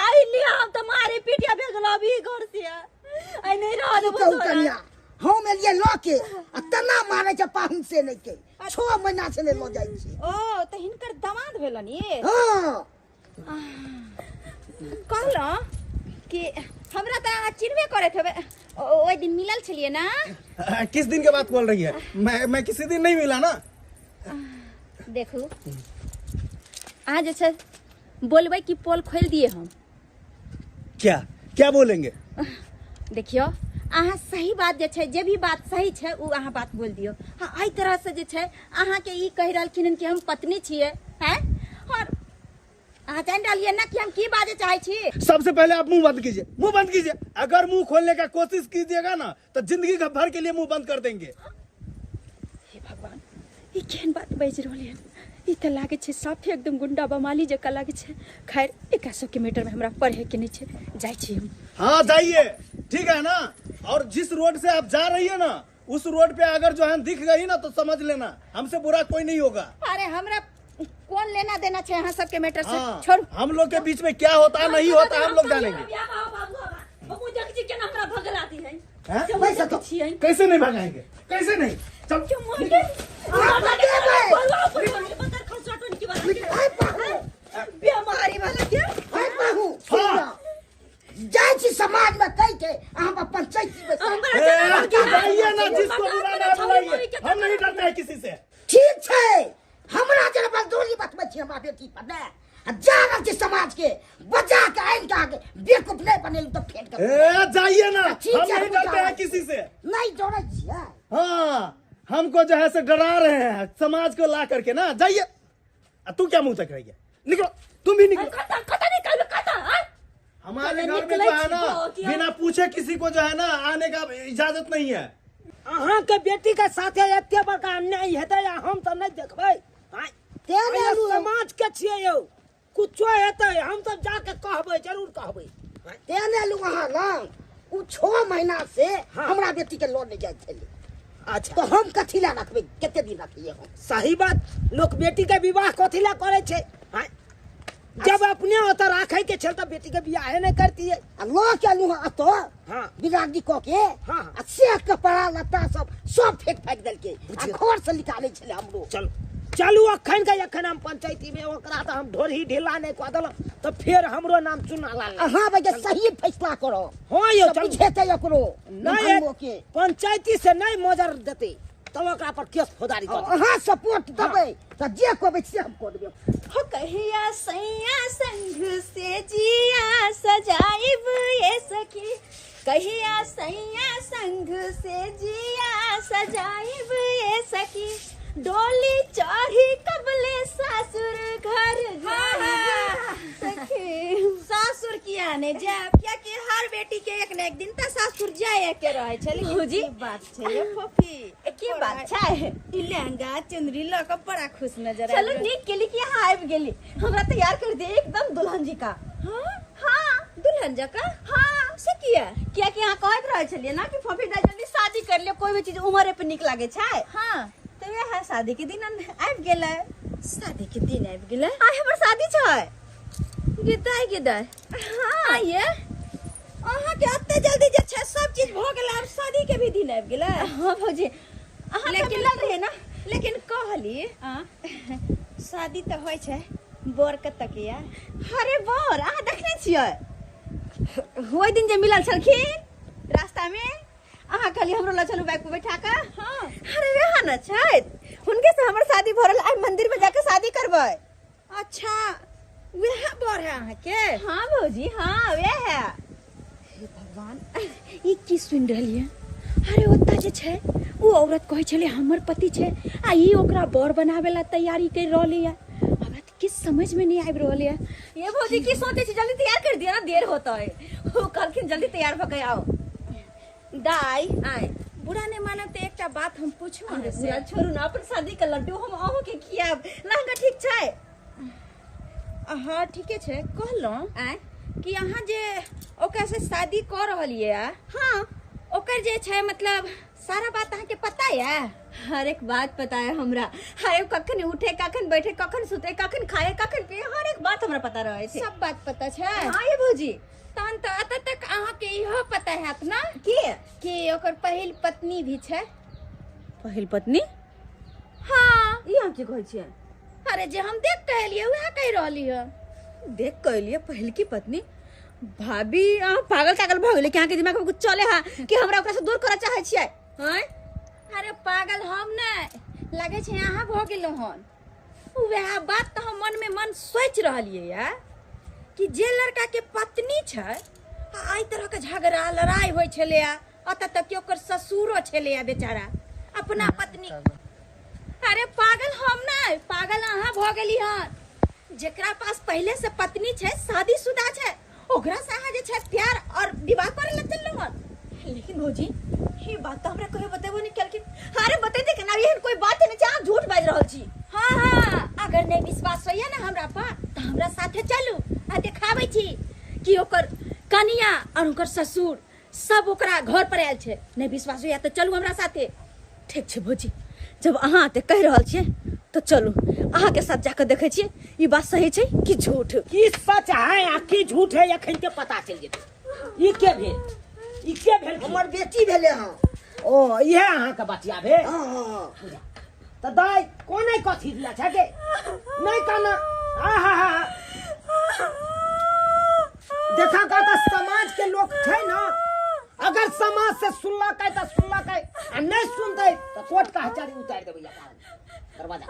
S5: आई लिया हम तुम्हारे पिटिया भेगला भी घर से आई नहीं रह
S6: कहू कन्या हम एलिए ल के तना मारे छ पाहुन से नहीं के 6 महीना से ले लो जाई छी।
S1: ओ त हिनकर दामाद भेलन ये।
S6: हां
S1: कहलो कि हमरा त अहाँ चिन्हबे करत हेबे, ओइ दिन मिलल छलिए ना।
S2: किस दिन के बात बोल रही है? मैं किसी दिन नहीं मिला ना।
S1: देखू आज अच्छा बोलबे कि पोल खोल दिए हम।
S2: क्या क्या बोलेंगे?
S1: देखियो अहाँ सही बात जे छै, जे भी बात सही छै उ अहाँ बात बोल दियो। हाँ एहि तरह से जे छै अहाँ के ई कहि रहलखिन कि हम पत्नी छिए हैं, और अहाँ जान रहलिए ना कि हम की बाजे चाहे छी।
S2: सबसे पहले आप मुंह बंद कीजिए, मुंह बंद कीजिए। अगर मुंह खोलने का कोशिश कीजिएगा ना तो जिंदगी भर के लिए मुंह बंद कर देंगे।
S1: हे भगवान ई केहन बात बाज रहलिए, ई त लागे छै साफ एकदम गुंडा बमाली जका लागे छै। खैर 100 के मीटर में हमरा पढ़े के नहीं छै, जाय छी हम।
S2: हाँ जाइए, ठीक है ना। और जिस रोड से आप जा रही है ना उस रोड पे अगर जो है दिख गई ना तो समझ लेना हमसे बुरा कोई नहीं होगा।
S1: अरे हमरा कौन लेना देना छै अहाँ सबके मैटर से?
S2: हाँ,
S1: छोड़।
S2: हम लोग के बीच में क्या होता है नहीं होता है हम लोग जानेंगे। कैसे नहीं भगाएंगे, कैसे नहीं? चल
S1: बीमारी वाला क्या
S6: हाय बाहू जाय छी समाज में कह के अहाँ पंचायत में
S2: बुलाइए ना, जिसको बुलाना है बुलाइए, हम नहीं डरते हैं किसी से।
S6: ठीक छै। हमरा जरा बदौली बतबै छी हमरा बेटी पर ने जाना छी समाज के बचा के आइन के आगे बेवकूफ नहीं बनेलू तो फेंक कर।
S2: जाइए ना, हम नहीं डरते हैं किसी से।
S6: नहीं जोड़े छियै।
S2: हाँ हमको जो है से डरा रहे हैं समाज को ला करके ना। जाइए। तू क्या मुंह तक रही है? निकलो, तुम भी निकलो। हमारे घर में जो है ना बिना पूछे किसी को जो है ना आने का इजाजत नहीं है।
S4: अहाँ के बेटी के साथे एते बड़का अन्याय हेतै हम तो नहीं देखबै।
S6: तेरे
S4: समाज के छियै यौ, कुछो हेतै हम सब जाके कहबै, जरूर कहबै।
S6: तेने लू अहाँ लंग उ 6 महीना से हमरा बेटी के लोन नहीं जाय छलै।
S4: अच्छा
S6: तो हम कथी ला रखबै, कते दिन रखिए हम?
S4: सही बात, लोग बेटी के विवाह कथी ला करे छै? जब अपने ओत राखे के छल त बेटी के बियाह नहीं करती है।
S6: लो के लू अतो
S4: हाँ
S6: बिरागी को के
S4: हाँ
S6: से कपड़ा लत्ता सब फेंक देल के घर से निकाले छले हमरो।
S4: चलो चलू अखन के अखन हम पंचायती में ओकरा तो हम ढोरी ढीला नहीं कह देल तो फिर हमरो नाम चुना ला।
S6: अहाँ बजे सही फैसला करो।
S4: हां यो चल
S6: बुझेते एकरो
S4: नहीं के पंचायती से नहीं मोजर देते। तो ओकरा पर केस फौदारी कर
S6: हाँ सपोर्ट देबै तो जे कहबै से हम कऽ देबै।
S1: हो कहिया सैया संग से जिया सजाइब ये सखी, कहिया सैया संग से जिया सजाइब ये सखी, डोली चढ़ी कबले सासुर घर सखी।
S3: सासुर किया ने जाए, क्या कि हर बेटी के एक न एक दिन त सासुर जाए के रहे छै।
S1: भौजी बात छै ये फफी
S3: की बात छै? ई लहंगा चुंदरी ल के बड़ा खुश नजर
S1: चलो नीक केली कि यहाँ आबि गेली, हमरा तैयार कर दे एकदम दुल्हन जी का।
S3: हाँ हाँ दुल्हन जका।
S1: हाँ
S3: से किया?
S1: क्या कि यहाँ कहत रहे छलिए ना कि फफी दा जल्दी शादी कर ले, कोई भी चीज उम्र पे निक लागे छै।
S3: हाँ
S1: तो ये है शादी के दिन आबि गेलै।
S3: शादी के दिन आबि गेलै।
S1: आइ हमर शादी छै।
S3: गिदाई गिदाई।
S1: हाँ
S3: ये अहाँ के अत्ते जल्दी जे छै सब चीज भ गेलै, अब शादी के भी दिन आबि गेलै।
S1: हाँ भौजी अहाँ
S3: लेकिन
S1: मिलल रहे ना।
S3: लेकिन कहली शादी तो होय छै, बोर के तकिया।
S1: अरे बर अहाँ देखने छियै ओहि दिन जे मिलल छलखिन रास्ता में, अहाँ कहली हमरो ल चलू बाइक पे बैठा के।
S3: हाँ
S1: अरे वहाँ न छै, हुनके से हमर शादी भरल, आइ मंदिर में जाके शादी करबै।
S3: अच्छा वह बोर है अहाँ के?
S1: हाँ भौजी हाँ वे है।
S3: हे भगवान ई की सुन रहलिए? अरे ओता जे छै वो औरत कहै छले हमर पति छै आ ई ओकरा बर बनावे ला तैयारी कर रहली है। हमरा त किस समझ में नहीं आबि रहल है।
S1: ये भौजी की सोचे छी, जल्दी तैयार कर दिया ना, देर होता है। वो कहलखिन जल्दी तैयार भ के आओ।
S3: दाई आय बुरा ने मानब त एकटा बात हम पूछू अहाँ
S1: अरे
S3: से।
S1: पूरा छोड़ू ना, अपन शादी के लड्डू हम अहूँ के खियाब। लहंगा ठीक छै?
S3: हाँ ठीके छै। कहलहुँ
S1: आय
S3: कि अहाँ जे ओकरा से शादी कर रहलिए
S1: हाँ
S3: ओकर जे छै मतलब सारा बात अहाँ के पता है?
S1: हर एक बात पता है हमरा। हर एक कखन उठे, कखन बैठे, कखन सुते, कखन खाए, कखन पिए, हर एक बात हमरा पता रहे छै।
S3: सब बात पता छै?
S1: हाँ ये भौजी।
S3: तहन तो अत तक अहाँ के इहो पता हैत ना
S1: की
S3: कि ओकर पहिल पत्नी भी छै।
S1: पहिल पत्नी?
S3: हाँ
S1: ई हम की कहै छियै?
S3: अरे जे हम देख के एलिए वह कह रहली है।
S1: देख के एलिए पहिल की पत्नी? भाभी अहाँ पागल कागल भ गेलै कि अहाँ के दिमाग में कुछ चले है कि हमरा ओकरा से दूर करऽ चाहै छियै? हैं
S3: अरे पागल हम नहीं लगे छै अहाँ भ गेलहुँ हन। वह बात तो हम मन में मन सोच रहलिए यार कि जे लड़का के पत्नी छै आई तरह के झगड़ा लड़ाई होय छले, अत तक कि ओकर ससुरो छले बेचारा अपना पत्नी। अरे पागल हम नहीं, पागल अहाँ भ गेली हन। जेकरा पास पहले से पत्नी छै, शादीशुदा छै, ओकरा से अहाँ जे छै प्यार और विवाह करे ला चललहुँ हन।
S1: लेकिन भौजी ये बात तो हमरा कहियो बतेबो नहीं केलखिन। अरे बतेते केना, एहन कोई बात नहीं छै, अहाँ झूठ बाजि रहल छी।
S3: हाँ हाँ अगर नहीं विश्वास होइए ना हमरा पर तो हमरा साथे चलू आ देखाबै छी कि ओकर कनिया और ओकर ससुर सब ओकरा घर पर आयल छै। नहीं विश्वास होइए तो चलू हमरा साथे।
S1: ठीक छै भौजी, जब अहाँ ते कह रहल छियै तो चलू अहाँ के साथ जाकर देखे छियै ई बात सही छै कि झूठ।
S4: की सच है आ की झूठ है एखन के पता चल जेतै। ई के भेल? ई के भेल?
S6: हमर बेटी भेले हाँ।
S4: ओ इहे अहाँ के बतिया भेल?
S6: हाँ हाँ
S4: तो दाई कोने कथी दिया छै के? नहीं कहना आहा देखा का तो समाज के लोग छै ना, अगर समाज से सुनलकै तो सुनलकै आ नहीं सुनतै तो कोर्ट कचहरी उतार देबै दरवाजा।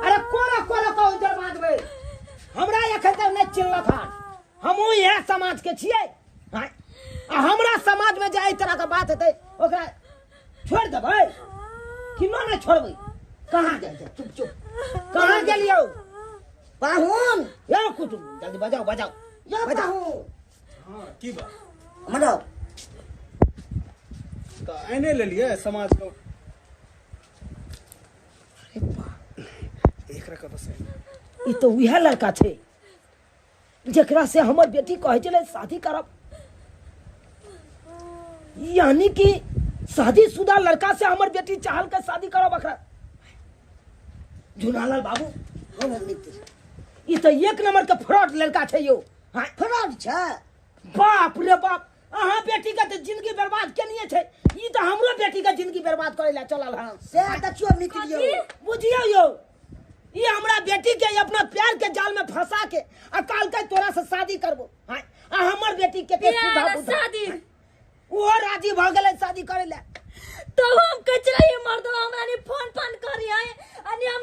S4: अरे कोरा कोरा का उधर बात बे हमरा एखन तक नहीं चिन्हलक हन। हमहू यह समाज के छियै। हाँ? आ हमरा समाज में जे एहि तरह के बात हेतै ओकरा छोड़ देबै कि नहीं छोड़बै? कहाँ जाइ छै? चुप चुप कहाँ गेलियौ?
S6: पाहुन
S4: यो कुटुम जल्दी बजाओ बजाओ
S6: या
S4: बजाओ।
S6: पाहुन
S2: हाँ की बा?
S6: मतलब
S2: तो आने ले लिए समाज को। एकरा कत से?
S4: ई तो वह लड़का छै जेकरा से हमर बेटी कहै छलै शादी करब। यानी कि शादीशुदा लड़का से हमर बेटी चाहल के शादी करब एकरा। झुनालाल बाबू
S6: हमर मित्र
S4: ई तो एक नंबर के फ्रॉड लड़का छै यो। हाँ
S6: फ्रॉड छै।
S4: बाप रे बाप, अहाँ बेटी के तो जिंदगी बर्बाद केनिए छै, ई तो हमरो बेटी के जिंदगी बर्बाद करे ला चलल हन।
S6: से देखियो मित्र यौ,
S4: बुझियो यो ये हमरा बेटी के अपना प्यार के जाल में फंसा के अकाल के तोरा से शादी करबो। हाँ आ हमर बेटी के सुधा
S3: शादी
S4: वो राजी भ गेलै शादी करे ला।
S3: तो हम कचरा ये मर्दवा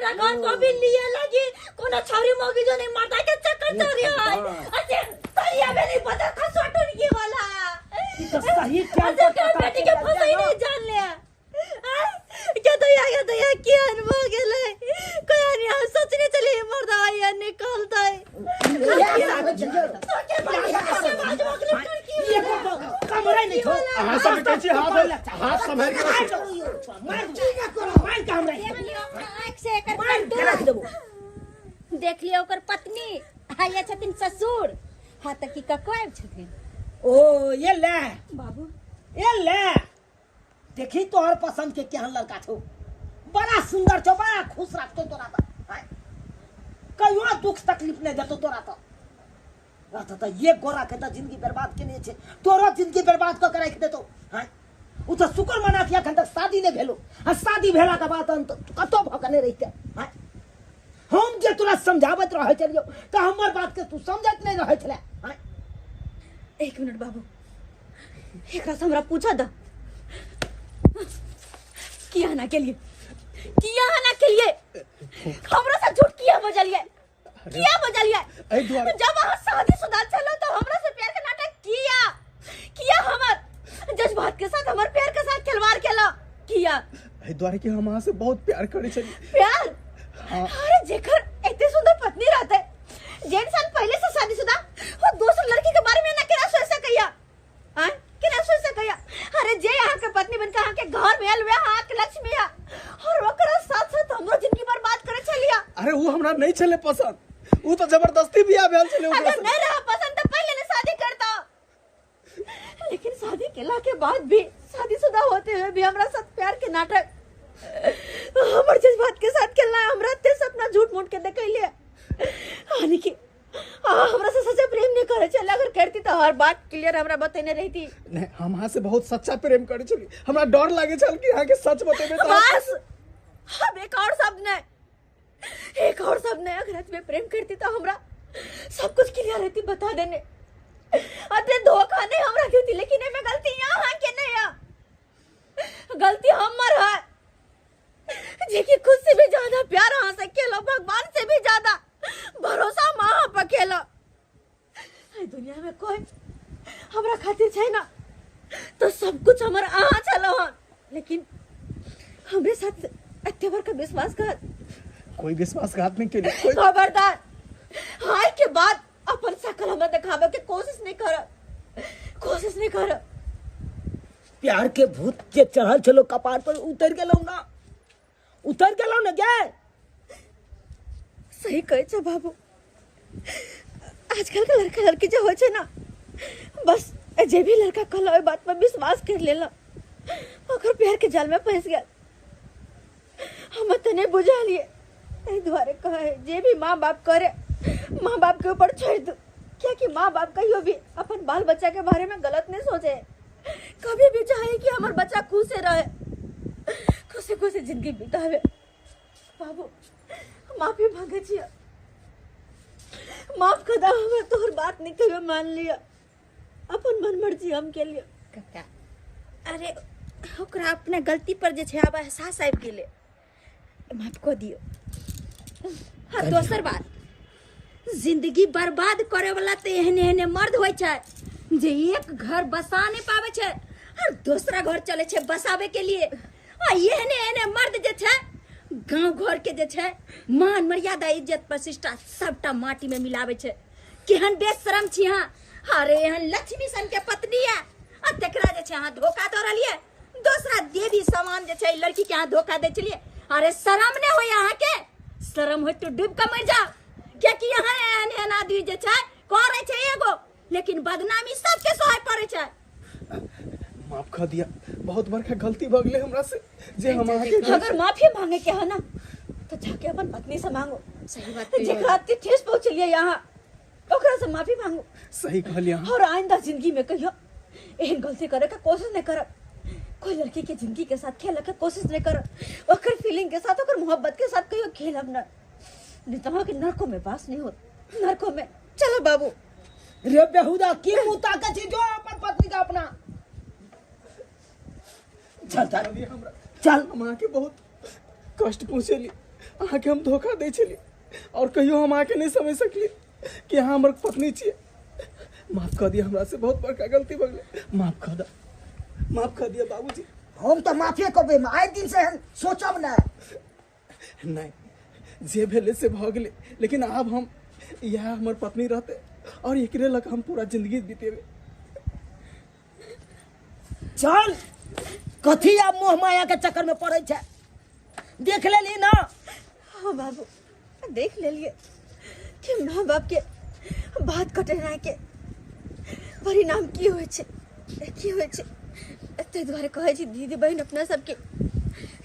S5: हमरा कौन को भी लिए लगी कोनो छौरी मोगी जो नहीं मरता के चक्कर चोरी है अरे तरिया में नहीं पता खसवा टुनकी वाला
S4: तो सही क्या
S5: बेटी के फसाई नहीं जान लिया क्या तो या क्या अनुभव गेले कोई नहीं हम सोचने चले मरदा या निकलता है
S4: कमरा नहीं खो
S2: हाथ में कैसे हाथ संभाल के
S4: मार ठीक करो मार कमरा
S5: आंख से कर रख देबो देख लियो ओकर पत्नी हाया छथिन ससुर हां तक की ककवाब छथिन
S4: ओ ये ले
S5: बाबू
S4: ये ले देखी तोहर पसंद के केहन लड़का छो बड़ा सुंदर छो बड़ा खुश रखतो तोरा त कहियो दुख तकलीफ नहीं देतो तोरा त रहता त ये गोरा के त जिंदगी बर्बाद केने छे तोरा जिंदगी बर्बाद क के राख देतो हां उ त शुक्र मनाफिया खन तक शादी ने भेलो आ शादी भेला के बाद अंत कतो भकने रहिते हां हम जे तोरा समझावत रहे चलियो त हमर बात के तू समझत नहीं रहे छले हां
S5: एक मिनट बाबू एकरा से हमरा पूछा द किया ना के लिए हमरा से झूठ किया बजलिए जब वहां शादीशुदा चलो तो हमरा से प्यार का नाटक किया हमर जज्बात के साथ हमर प्यार के साथ खिलवाड़ किया
S2: ए द्वारे के हम वहां से बहुत प्यार करे छली
S5: प्यार अरे जेकर इतने सुंदर पत्नी रहते जे इंसान पहले से शादीशुदा और दूसरी लड़की के बारे में ना केना सोच सकैया हां केना सोच सकैया अरे जे यहाँ के पत्नी बन के यहाँ के घर में आयल हुए हाथ के लक्ष्मी है और ओकरा साथ साथ हमरो जिंदगी बर्बाद करे छलिया
S2: अरे वो हमरा नहीं चले पसंद वो तो जबरदस्ती बियाह भेल छले ओकरा
S5: अगर नहीं रहा पसंद तो पहले ने शादी करता लेकिन शादी केला के बाद भी शादीशुदा होते हुए भी हमरा साथ प्यार के नाटक हमर जज्बात के साथ खेलना हमरा ते सपना झूठ मूठ के देखैले हानि की हमरा से सच्चा प्रेम नहीं करे चल अगर करती तो हर बात क्लियर हमरा बतेने रहती
S2: नहीं हम वहां से बहुत सच्चा प्रेम करे छली हमरा डर लागे छल कि यहाँ के सच बतेबे तो
S5: बस अब एक और शब्द ने अगर में प्रेम करती तो हमरा सब कुछ क्लियर रहती बता देने अते धोखा नहीं हमरा क्यों थी लेकिन में गलती यहाँ है कि नहीं है गलती हमर है जे कि खुद से भी ज्यादा प्यार हाँ से केलो भगवान से भी ज्यादा भरोसा माँ पर केलो दुनिया में कोई हमरा खातिर छै ना तो सब कुछ हमर आहाँ चलो हन लेकिन हमरे साथ अत्यावर का विश्वासघात
S2: कोई विश्वासघात नहीं केले कोई
S5: खबरदार हाय के बाद अपन शकल हमरा दिखावे के कोशिश नहीं कर
S4: प्यार के भूत जे चढ़ल चलो कपार पर उतर गेलौ ना गे
S5: सही कहे छ बाबू आजकल के लड़का लड़की जो हो छे ना बस जे भी लड़का कहला ओइ बात पर विश्वास कर लेला अगर प्यार के जाल में फंस गया हम तने बुझा लिए ए द्वारे कहे जे भी माँ बाप करे माँ बाप के ऊपर छोड़ दो क्या कि माँ बाप कहियो भी अपन बाल बच्चा के बारे में गलत नहीं सोचे कभी भी चाहे कि हमार बच्चा खुश से रहे खुशी जिंदगी बितावे बाबू माफी मांगे छिया माफ कर दो हमें तोहर बात नहीं कहियो मान लिया अपन मन मर्जी हम के लिए
S3: कक्का अरे ओकरा अपने गलती पर जे छै आब एहसास आबि गेलै माफ कऽ दियो हाँ दोसर बात जिंदगी बर्बाद करे वाला तो एहने मर्द होइ छै जे एक घर बसा नहीं पावे छै और दूसरा घर चले छै बसावे के लिए आ एहने मर्द जे छै गांव घर के जे छै मान मर्यादा इज्जत प्रतिष्ठा सबटा माटी में मिलावे छै केहन बेशरम छी अहाँ अरे एहन लक्ष्मी सन के पत्नी है आ तकरा जे छै अहाँ धोखा दऽ रहलिए दूसरा देवी समान जे छै लड़की के अहाँ धोखा दै छलिए अरे शरम नहीं होय अहाँ के शरम होय तो डूब के मर जाओ क्या कि यहाँ एहन आदमी जे छै करे छै एगो लेकिन बदनामी सबके सहे पड़े छै
S2: माफ कर दिया बहुत बड़का गलती भ गेलै हमरा से जे हम अहाँ के
S5: अगर माफी मांगे के है ना तो जाके अपन पत्नी से मांगो
S3: सही बात
S5: जे खातिर ठेस पहुंचलिए यहाँ ओकरा से माफी मांगो
S2: सही कहलिए अहाँ
S5: और आइंदा जिंदगी में कहियो एहन गलती करे का कोशिश नहीं कर कोई लड़की के जिंदगी के साथ खेले के कोशिश नहीं कर ओकर फीलिंग के साथ ओकर मोहब्बत के साथ कहियो खेलब ना नहीं तो के नरकों में बास नहीं हो नरकों में चलो बाबू
S4: रे बेहुदा की मुता के छी जो अपन पत्नी का अपना चल
S2: चल हम अहाँ के बहुत कष्ट पहुंचेली आके हम धोखा दे चली और कहियो हम आके नहीं समझ सकली कि हाँ हमार पत्नी चाहिए। माफ कर दिया, हमरा से बहुत बड़का गलती हो गई। माफ कर दिया बाबूजी।
S6: हम तो माफी करबे, आए दिन से हम सोचब ना।
S2: नहीं, जे भेले से भ गेले, लेकिन अब हम यह हमार पत्नी रहते और एकरे लग हम पूरा जिंदगी बीतेबे।
S4: चल कथी अब मोह माया के चक्कर में पड़े छे, देख लेली ना।
S5: हाँ बाबू, देख ले लिए कि माँ बाप के बात कटनाइ के परिणाम की होइ छै ताहि दुआरे कहै छी दीदी बहन अपना सबके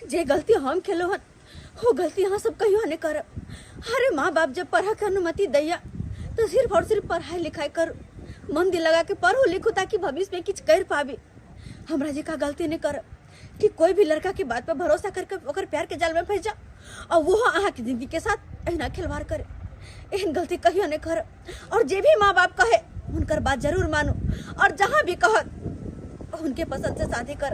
S5: जे गलती हम केलहुँ हन वो गलती अहाँ सब कहियो नहीं करब। अरे माँ बाप जब पढ़े के अनुमति दैया तो सिर्फ और सिर्फ पढ़ाई लिखाई करू, मन दिल लगा के पढ़ो लिखो ताकि भविष्य में कुछ कर पाबी। हमरा जी का गलती नहीं करब कि कोई भी लड़का की बात पर भरोसा करके ओकर प्यार के जाल में फंस जा और वो अहाँ की जिंदगी के साथ अहिना खिलवाड़ करे। एहन गलती कहियो नहीं करब और जे भी माँ बाप कहे उनकर बात जरूर मानो और जहाँ भी कहत उनके पसंद से शादी कर।